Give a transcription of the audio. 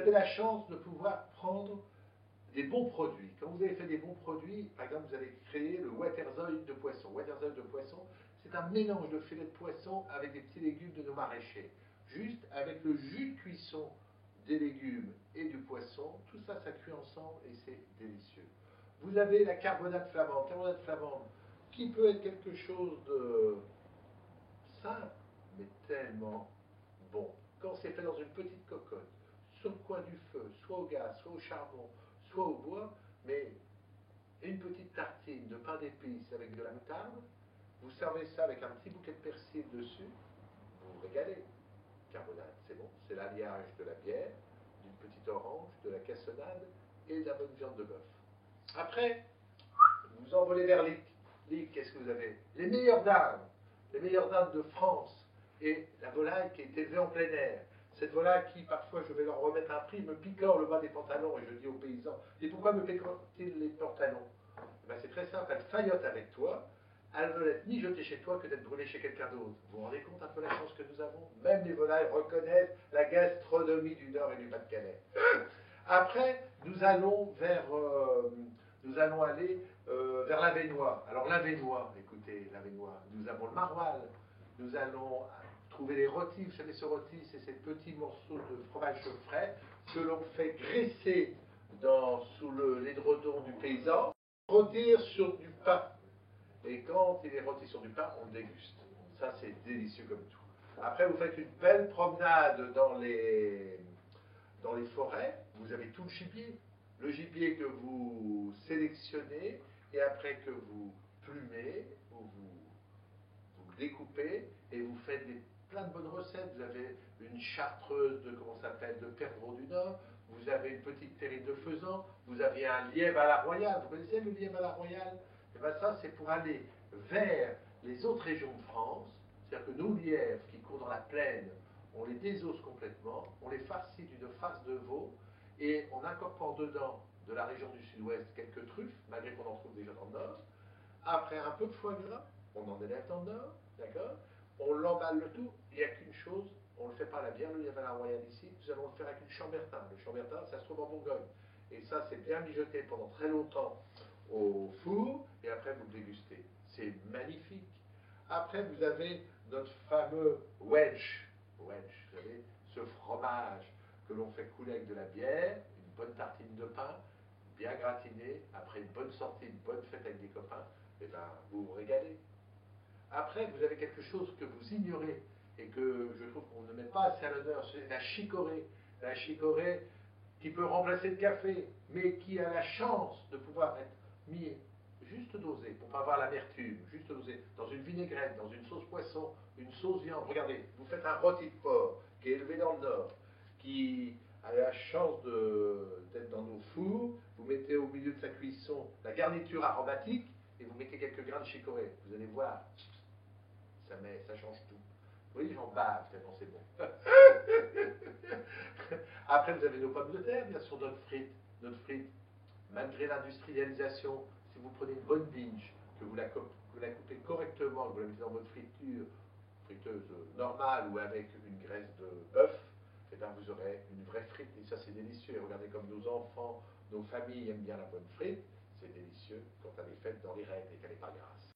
avez la chance de pouvoir prendre des bons produits. Quand vous avez fait des bons produits, par exemple, vous avez créé le Waterzooi de poisson. Waterzooi de poisson, c'est un mélange de filet de poisson avec des petits légumes de nos maraîchers. Juste avec le jus de cuisson des légumes et du poisson, tout ça, ça cuit ensemble et c'est délicieux. Vous avez la carbonate flamande. Carbonate flamande, qui peut être quelque chose de simple, mais tellement bon. Quand c'est fait dans une petite cocotte, sur le coin du feu, soit au gaz, soit au charbon, soit au bois, mais une petite tartine de pain d'épices avec de la moutarde, vous servez ça avec un petit bouquet de persil dessus, vous vous régalez. Carbonate, c'est bon, c'est l'alliage de la bière, d'une petite orange, de la cassonade et de la bonne viande de bœuf. Après, vous envolez vers l'île. L'île, qu'est-ce que vous avez? Les meilleures dames de France et la volaille qui est élevée en plein air. Cette volaille qui, parfois, je vais leur remettre un prix, me picore le bas des pantalons et je dis aux paysans, et pourquoi me picore-t-il les pantalons? Ben, c'est très simple, elle faillote avec toi, elle ne veut être ni jetée chez toi que d'être brûlée chez quelqu'un d'autre. Vous vous rendez compte un peu la chance que nous avons? Même les volailles reconnaissent la gastronomie du Nord et du Pas-de-Calais. Après, nous allons aller vers l'Avesnois. Alors l'Avesnois, écoutez, l'Avesnois, nous avons le maroilles, nous allons trouver les rôtis. Vous savez, ce rôti, c'est ces petits morceaux de fromage frais que l'on fait graisser sous l'édredon du paysan, rôtir sur du pain. Et quand il est rôti sur du pain, on déguste. Ça, c'est délicieux comme tout. Après, vous faites une belle promenade dans les forêts. Vous avez tout le gibier que vous sélectionnez et après que vous plumez ou vous découpez et vous faites plein de bonnes recettes. Vous avez une chartreuse de, comment ça s'appelle, de perdreau du Nord, vous avez une petite terrine de faisan, vous avez un lièvre à la royale. Vous connaissez le lièvre à la royale? Et bien ça, c'est pour aller vers les autres régions de France. C'est-à-dire que nos lièvres qui courent dans la plaine, on les désosse complètement, on les farcit d'une farce de veau et on incorpore dedans de la région du sud-ouest quelques truffes, malgré qu'on en trouve déjà dans le nord. Après un peu de foie gras, on en élève dans le nord, d'accord? On l'emballe le tout, il n'y a qu'une chose, on ne le fait pas à la bière, le lièvre à la royale ici, nous allons le faire avec une chambertin. Le chambertin, ça se trouve en Bourgogne. Et ça, c'est bien mijoté pendant très longtemps au four, et après vous le dégustez. C'est magnifique. Après, vous avez notre fameux Welsh. Welsh, vous savez, ce fromage que l'on fait couler avec de la bière, une bonne tartine de pain, bien gratiné, après une bonne sortie, une bonne fête avec des copains, et ben vous vous régalez. Après, vous avez quelque chose que vous ignorez et que je trouve qu'on ne met pas assez à l'honneur, c'est la chicorée. La chicorée qui peut remplacer le café, mais qui a la chance de pouvoir être mis juste dosé, pour ne pas avoir l'amertume, juste dosé, dans une vinaigrette, dans une sauce poisson, une sauce viande. Regardez, vous faites un rôti de porc qui est élevé dans le Nord, qui a la chance d'être dans nos fours, vous mettez au milieu de sa cuisson la garniture aromatique, et vous mettez quelques grains de chicorée. Vous allez voir, ça change tout. Vous voyez, j'en bave tellement c'est bon. Après, vous avez nos pommes de terre, bien sûr, notre frite. Notre frite, malgré l'industrialisation, si vous prenez une bonne binge, que vous la coupez correctement, que vous la mettez dans votre friteuse normale ou avec une graisse de bœuf, et bien vous aurez une vraie frite. Et ça, c'est délicieux. Et regardez comme nos enfants, nos familles aiment bien la bonne frite. C'est délicieux quand elle est faite dans les règles et qu'elle n'est pas grasse.